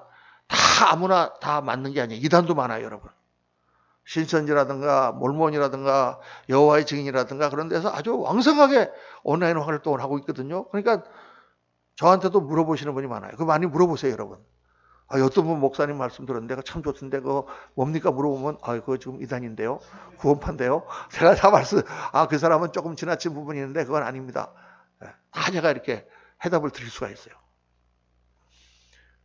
[SPEAKER 1] 다 아무나 다 맞는 게 아니에요. 이단도 많아요, 여러분. 신천지라든가 몰몬이라든가 여호와의 증인이라든가 그런 데서 아주 왕성하게 온라인 활동을 하고 있거든요. 그러니까 저한테도 물어보시는 분이 많아요. 그거 많이 물어보세요, 여러분. 어떤 분 목사님 말씀 들었는데 참 좋던데 그거 뭡니까 물어보면 그거 지금 이단인데요, 구원파인데요. 제가 다 말씀, 그 사람은 조금 지나친 부분이 있는데 그건 아닙니다. 다 제가 이렇게 해답을 드릴 수가 있어요.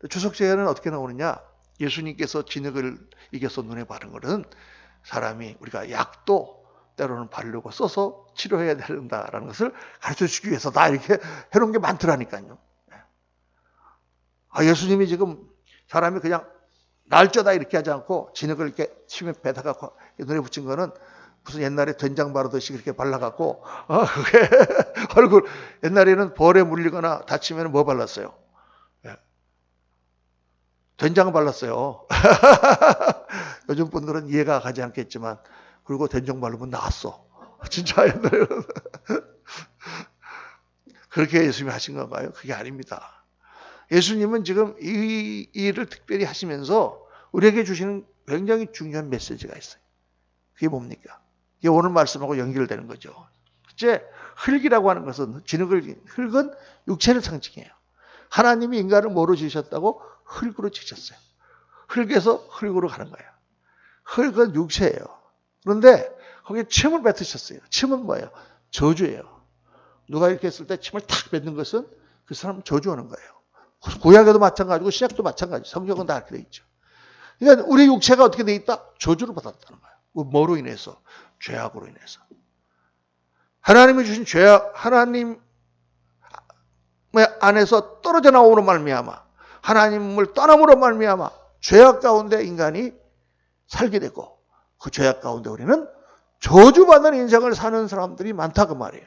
[SPEAKER 1] 주석제에는 어떻게 나오느냐? 예수님께서 진흙을 이겨서 눈에 바른 것은 사람이 우리가 약도 때로는 바르고 써서 치료해야 된다라는 것을 가르쳐 주기 위해서다 이렇게 해놓은 게 많더라니까요. 예수님이 지금 사람이 그냥 날짜다 이렇게 하지 않고 진흙을 이렇게 침에 배다가 눈에 붙인 거는 무슨 옛날에 된장 바르듯이 그렇게 발라갖고 그게 얼굴 옛날에는 벌에 물리거나 다치면 뭐 발랐어요? 된장 발랐어요. 요즘 분들은 이해가 가지 않겠지만 그리고 된장 바르면 나았어. 진짜 옛날에는 그렇게 예수님이 하신 건가요? 그게 아닙니다. 예수님은 지금 이 일을 특별히 하시면서 우리에게 주시는 굉장히 중요한 메시지가 있어요. 그게 뭡니까? 이게 오늘 말씀하고 연결되는 거죠. 첫째, 흙이라고 하는 것은 흙은 육체를 상징해요. 하나님이 인간을 뭐로 지으셨다고? 흙으로 지으셨어요. 흙에서 흙으로 가는 거예요. 흙은 육체예요. 그런데 거기에 침을 뱉으셨어요. 침은 뭐예요? 저주예요. 누가 이렇게 했을 때 침을 탁 뱉는 것은 그 사람 저주하는 거예요. 구약에도 마찬가지고 신약도 마찬가지. 성경은 다 그렇게 돼 있죠. 그러니까 우리 육체가 어떻게 돼 있다? 저주를 받았다는 거예요. 뭐로 인해서? 죄악으로 인해서. 하나님이 주신 죄악, 하나님 안에서 떨어져 나오는 말미암아, 하나님을 떠남으로 말미암아 죄악 가운데 인간이 살게 되고 그 죄악 가운데 우리는 저주받는 인생을 사는 사람들이 많다 그 말이에요.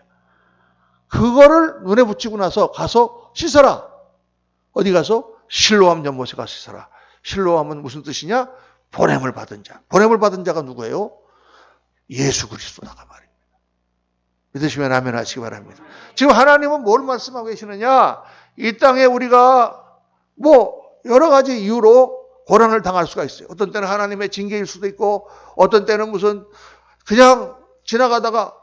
[SPEAKER 1] 그거를 눈에 붙이고 나서 가서 씻어라. 어디 가서? 실로암 연못에 가서 씻어라. 실로암은 무슨 뜻이냐? 보냄을 받은 자. 보냄을 받은 자가 누구예요? 예수 그리스도다가 말입니다. 믿으시면 아멘 하시기 바랍니다. 지금 하나님은 뭘 말씀하고 계시느냐? 이 땅에 우리가 여러 가지 이유로 고난을 당할 수가 있어요. 어떤 때는 하나님의 징계일 수도 있고, 어떤 때는 무슨 그냥 지나가다가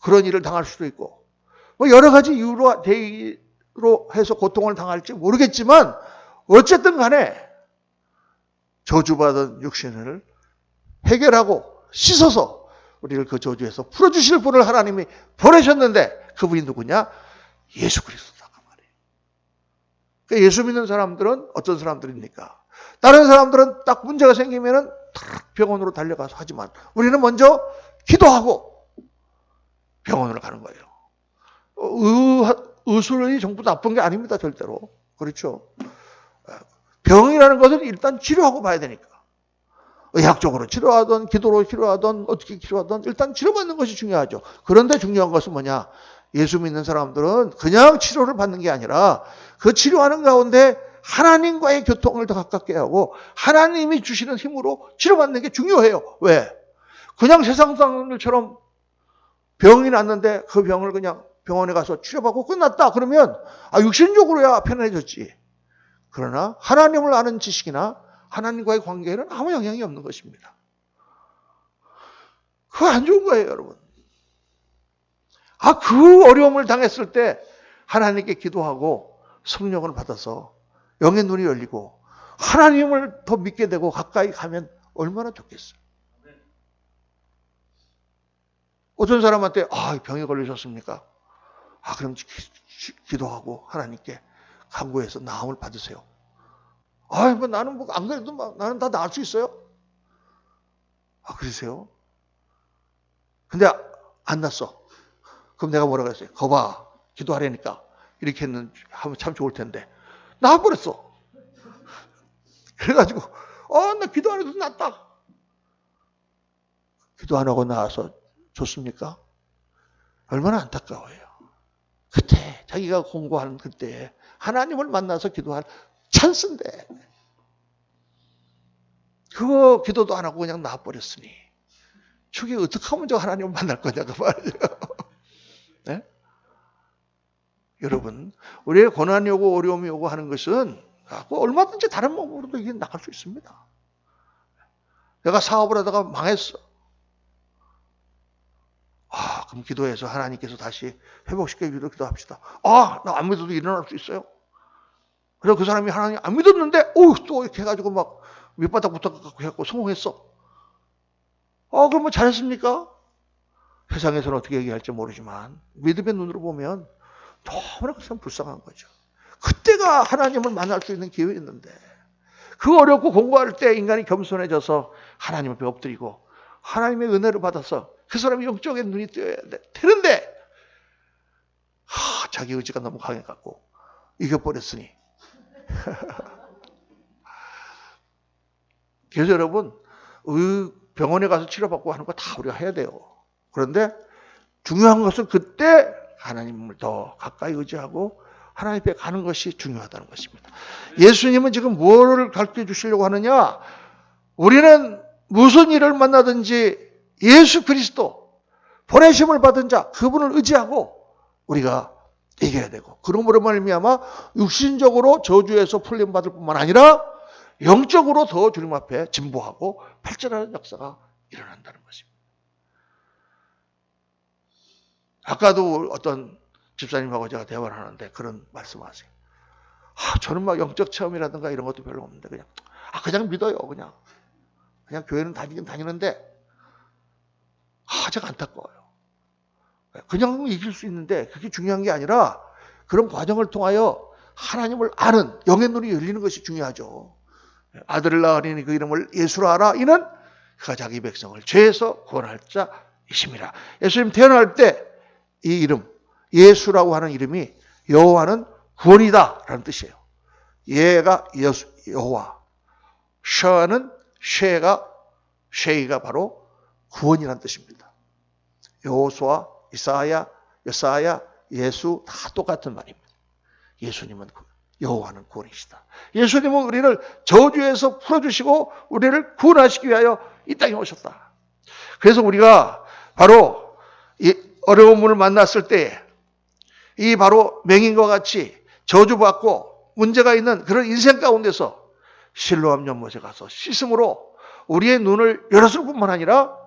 [SPEAKER 1] 그런 일을 당할 수도 있고, 여러 가지 이유로 해서 고통을 당할지 모르겠지만, 어쨌든 간에 저주받은 육신을 해결하고 씻어서 우리를 그 저주에서 풀어주실 분을 하나님이 보내셨는데 그분이 누구냐? 예수 그리스도다 그 말이에요. 그러니까 예수 믿는 사람들은 어떤 사람들입니까? 다른 사람들은 딱 문제가 생기면은 병원으로 달려가서 하지만 우리는 먼저 기도하고 병원으로 가는 거예요. 의술이 전부 나쁜 게 아닙니다, 절대로. 그렇죠. 병이라는 것은 일단 치료하고 봐야 되니까. 의학적으로 치료하든 기도로 치료하든 어떻게 치료하든 일단 치료받는 것이 중요하죠. 그런데 중요한 것은 뭐냐? 예수 믿는 사람들은 그냥 치료를 받는 게 아니라 그 치료하는 가운데 하나님과의 교통을 더 가깝게 하고 하나님이 주시는 힘으로 치료받는 게 중요해요. 왜? 그냥 세상 사람들처럼 병이 났는데 그 병을 그냥 병원에 가서 치료받고 끝났다. 그러면 육신적으로야 편해졌지. 그러나 하나님을 아는 지식이나 하나님과의 관계에는 아무 영향이 없는 것입니다. 그거 안 좋은 거예요, 여러분. 그 어려움을 당했을 때 하나님께 기도하고 성령을 받아서 영의 눈이 열리고 하나님을 더 믿게 되고 가까이 가면 얼마나 좋겠어요. 어떤 사람한테 병에 걸리셨습니까? 그럼 기도하고 하나님께 간구해서 나음을 받으세요. 나는 안 그래도 나는 다 나을 수 있어요. 그러세요? 근데 안 났어. 그럼 내가 뭐라고 했어요? 거봐, 기도하라니까. 이렇게 하면 참 좋을 텐데. 나와버렸어. 그래가지고, 나 기도 안 해도 낫다. 기도 안 하고 나와서 좋습니까? 얼마나 안타까워요. 그때, 자기가 공부하는 그때, 하나님을 만나서 기도할 찬스인데, 그거 기도도 안 하고 그냥 나와버렸으니, 저게 어떻게 하면 저 하나님을 만날 거냐고 말이에요. 네? 여러분, 우리의 고난이 오고 어려움이 오고 하는 것은 얼마든지 다른 방법으로도 이게 나갈 수 있습니다. 내가 사업을 하다가 망했어. 그럼 기도해서 하나님께서 다시 회복시켜 주기로 기도합시다. 나 안 믿어도 일어날 수 있어요. 그래서 그 사람이 하나님 안 믿었는데, 또 이렇게 해가지고 막 밑바닥 붙어갖고 해갖고 성공했어. 그러면 잘했습니까? 세상에서는 어떻게 얘기할지 모르지만, 믿음의 눈으로 보면 너무나 그 사람 불쌍한 거죠. 그때가 하나님을 만날 수 있는 기회였는데, 그 어렵고 공부할 때 인간이 겸손해져서 하나님 앞에 엎드리고 하나님의 은혜를 받아서 그 사람이 영적인 눈이 뜨여야 되는데, 자기 의지가 너무 강해갖고 이겨버렸으니. 그래서 여러분, 병원에 가서 치료받고 하는 거 다 우리가 해야 돼요. 그런데 중요한 것은 그때 하나님을 더 가까이 의지하고 하나님 앞에 가는 것이 중요하다는 것입니다. 예수님은 지금 뭐를 가르쳐 주시려고 하느냐? 우리는 무슨 일을 만나든지 예수 그리스도 보내심을 받은 자, 그분을 의지하고 우리가 이겨야 되고, 그러므로 말미암아 육신적으로 저주에서 풀림 받을 뿐만 아니라 영적으로 더 주님 앞에 진보하고 발전하는 역사가 일어난다는 것입니다. 아까도 어떤 집사님하고 제가 대화를 하는데 그런 말씀하세요. 저는 막 영적 체험이라든가 이런 것도 별로 없는데 그냥 믿어요. 그냥 교회는 다니긴 다니는데 제가 안타까워요. 그냥 이길 수 있는데 그게 중요한 게 아니라 그런 과정을 통하여 하나님을 아는 영의 눈이 열리는 것이 중요하죠. 아들을 낳으니 그 이름을 예수라 하라. 이는 그가 자기 백성을 죄에서 구원할 자이심이라. 예수님 태어날 때 이 이름 예수라고 하는 이름이 여호와는 구원이다 라는 뜻이에요. 예가 여호와, 셔는 쉐이가 바로 구원이라는 뜻입니다. 여호수아, 이사야, 여사야, 예수 다 똑같은 말입니다. 예수님은 여호와는 구원이시다. 예수님은 우리를 저주에서 풀어주시고 우리를 구원하시기 위하여 이 땅에 오셨다. 그래서 우리가 바로 이 어려움을 만났을 때 이 바로 맹인과 같이 저주받고 문제가 있는 그런 인생 가운데서 실로암 연못에 가서 씻음으로 우리의 눈을 열었을 뿐만 아니라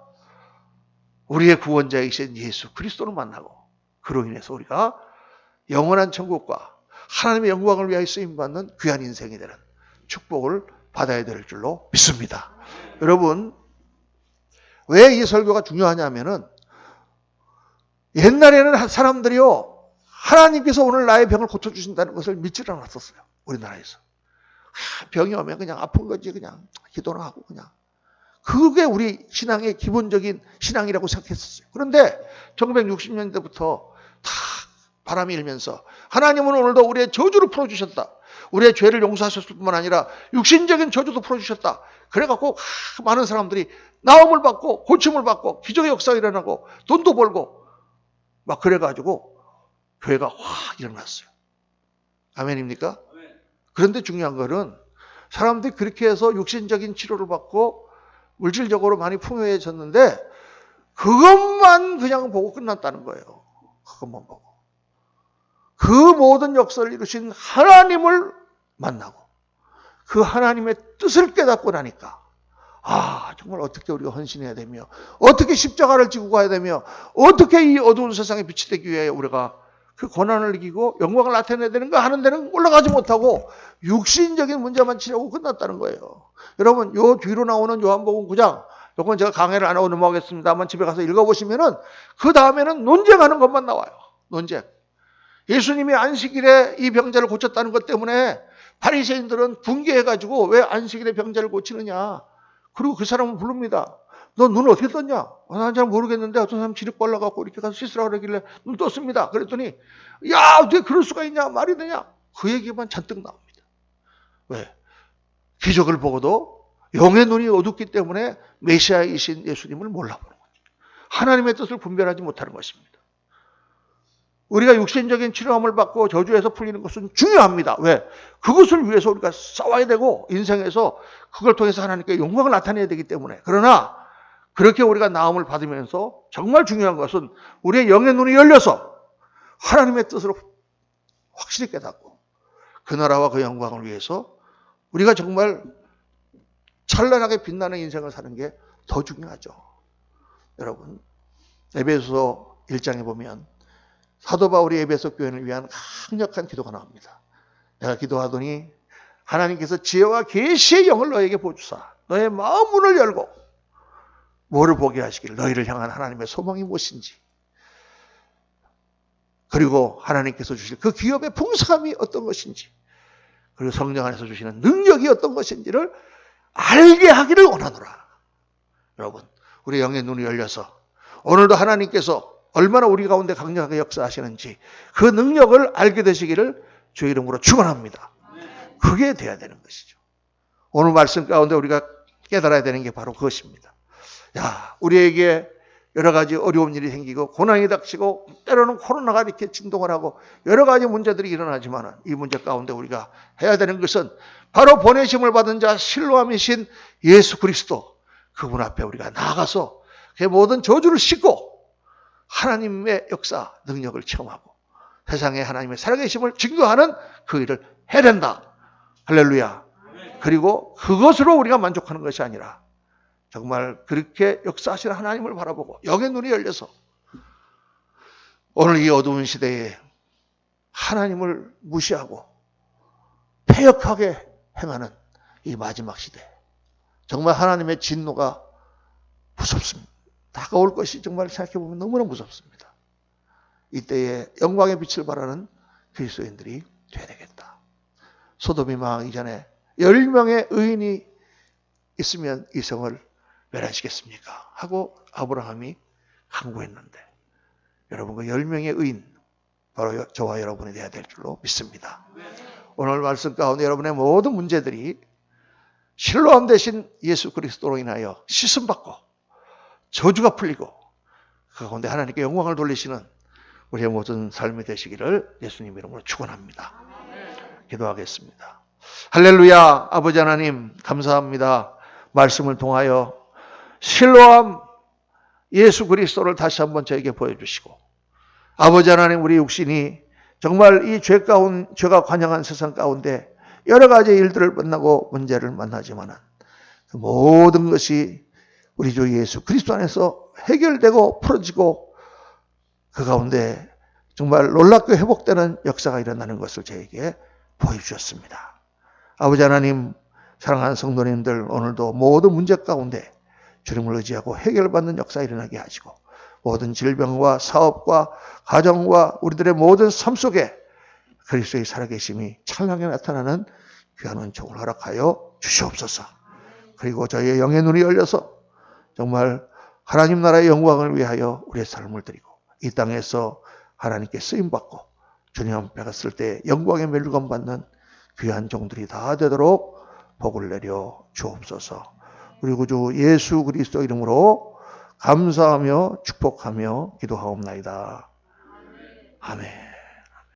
[SPEAKER 1] 우리의 구원자이신 예수 그리스도를 만나고, 그로 인해서 우리가 영원한 천국과 하나님의 영광을 위하여 쓰임받는 귀한 인생이 되는 축복을 받아야 될 줄로 믿습니다. 여러분, 왜 이 설교가 중요하냐면은 옛날에는 사람들이요, 하나님께서 오늘 나의 병을 고쳐주신다는 것을 믿지를 않았었어요. 우리나라에서. 병이 오면 그냥 아픈 거지, 그냥 기도나 하고 그냥. 그게 우리 신앙의 기본적인 신앙이라고 생각했었어요. 그런데 1960년대부터 다 바람이 일면서 하나님은 오늘도 우리의 저주를 풀어주셨다. 우리의 죄를 용서하셨을 뿐만 아니라 육신적인 저주도 풀어주셨다. 그래갖고 많은 사람들이 나음을 받고 고침을 받고 기적의 역사가 일어나고 돈도 벌고 막 그래가지고 교회가 확 일어났어요. 아멘입니까? 그런데 중요한 것은 사람들이 그렇게 해서 육신적인 치료를 받고 물질적으로 많이 풍요해졌는데 그것만 그냥 보고 끝났다는 거예요. 그것만 보고. 그 모든 역사를 이루신 하나님을 만나고 그 하나님의 뜻을 깨닫고 나니까 정말 어떻게 우리가 헌신해야 되며 어떻게 십자가를 지고 가야 되며 어떻게 이 어두운 세상에 빛이 되기 위해 우리가 그 고난을 이기고 영광을 나타내야 되는가 하는 데는 올라가지 못하고 육신적인 문제만 치려고 끝났다는 거예요. 여러분, 요 뒤로 나오는 요한복음 9장, 요건 제가 강의를 안 하고 넘어가겠습니다만 집에 가서 읽어보시면은 그 다음에는 논쟁하는 것만 나와요. 논쟁. 예수님이 안식일에 이 병자를 고쳤다는 것 때문에 바리새인들은 분개해가지고 왜 안식일에 병자를 고치느냐. 그리고 그 사람은 부릅니다. 너 눈 어떻게 떴냐? 난 잘 모르겠는데 어떤 사람 지륵 발라갖고 이렇게 가서 씻으라고 그러길래 눈 떴습니다. 그랬더니 야, 어떻게 그럴 수가 있냐? 말이 되냐? 그 얘기만 잔뜩 나옵니다. 왜? 기적을 보고도 영의 눈이 어둡기 때문에 메시아이신 예수님을 몰라보는 거죠. 하나님의 뜻을 분별하지 못하는 것입니다. 우리가 육신적인 치료함을 받고 저주에서 풀리는 것은 중요합니다. 왜? 그것을 위해서 우리가 싸워야 되고 인생에서 그걸 통해서 하나님께 영광을 나타내야 되기 때문에. 그러나 그렇게 우리가 나음을 받으면서 정말 중요한 것은 우리의 영의 눈이 열려서 하나님의 뜻으로 확실히 깨닫고 그 나라와 그 영광을 위해서 우리가 정말 찬란하게 빛나는 인생을 사는 게 더 중요하죠. 여러분, 에베소서 1장에 보면 사도 바울이 에베소 교회를 위한 강력한 기도가 나옵니다. 내가 기도하더니 하나님께서 지혜와 계시의 영을 너에게 보주사 너의 마음 문을 열고 뭐를 보게 하시길, 너희를 향한 하나님의 소망이 무엇인지, 그리고 하나님께서 주실 그 기업의 풍성함이 어떤 것인지, 그리고 성령 안에서 주시는 능력이 어떤 것인지를 알게 하기를 원하노라. 여러분, 우리 영의 눈이 열려서 오늘도 하나님께서 얼마나 우리 가운데 강력하게 역사하시는지 그 능력을 알게 되시기를 주의 이름으로 축원합니다. 그게 돼야 되는 것이죠. 오늘 말씀 가운데 우리가 깨달아야 되는 게 바로 그것입니다. 우리에게 여러 가지 어려운 일이 생기고 고난이 닥치고 때로는 코로나가 이렇게 진동을 하고 여러 가지 문제들이 일어나지만 이 문제 가운데 우리가 해야 되는 것은 바로 보내심을 받은 자 실로암이신 예수 그리스도, 그분 앞에 우리가 나아가서 그 모든 저주를 씻고 하나님의 역사, 능력을 체험하고 세상에 하나님의 살아계심을 증거하는 그 일을 해야 된다. 할렐루야. 그리고 그것으로 우리가 만족하는 것이 아니라 정말 그렇게 역사하시는 하나님을 바라보고 영의 눈이 열려서 오늘 이 어두운 시대에 하나님을 무시하고 패역하게 행하는 이 마지막 시대, 정말 하나님의 진노가 무섭습니다. 다가올 것이 정말 생각해보면 너무나 무섭습니다. 이때에 영광의 빛을 발하는 그리스도인들이 되어야 되겠다. 소돔이 망하기 전에 10명의 의인이 있으면 이 성을 멸하시겠습니까? 하고 아브라함이 강구했는데, 여러분 그 10명의 의인 바로 저와 여러분이 되어야 될 줄로 믿습니다. 오늘 말씀 가운데 여러분의 모든 문제들이 실로암 대신 예수 그리스도로 인하여 씻음받고 저주가 풀리고 그 가운데 하나님께 영광을 돌리시는 우리의 모든 삶이 되시기를 예수님 이름으로 축원합니다. 기도하겠습니다. 할렐루야. 아버지 하나님 감사합니다. 말씀을 통하여 실로암 예수 그리스도를 다시 한번 저에게 보여주시고, 아버지 하나님 우리 육신이 정말 이 죄가 관영한 세상 가운데 여러 가지 일들을 만나고 문제를 만나지만 그 모든 것이 우리 주 예수 그리스도 안에서 해결되고 풀어지고 그 가운데 정말 놀랍게 회복되는 역사가 일어나는 것을 저에게 보여주셨습니다. 아버지 하나님, 사랑하는 성도님들, 오늘도 모든 문제 가운데 주님을 의지하고 해결받는 역사 일어나게 하시고 모든 질병과 사업과 가정과 우리들의 모든 삶 속에 그리스도의 살아계심이 찬란하게 나타나는 귀한 은총을 허락하여 주시옵소서. 그리고 저희의 영의 눈이 열려서 정말 하나님 나라의 영광을 위하여 우리의 삶을 드리고 이 땅에서 하나님께 쓰임받고 주님 앞에 갔을 때 영광의 멸류관 받는 귀한 종들이 다 되도록 복을 내려 주옵소서. 우리 구주 예수 그리스도 이름으로 감사하며 축복하며 기도하옵나이다. 아멘.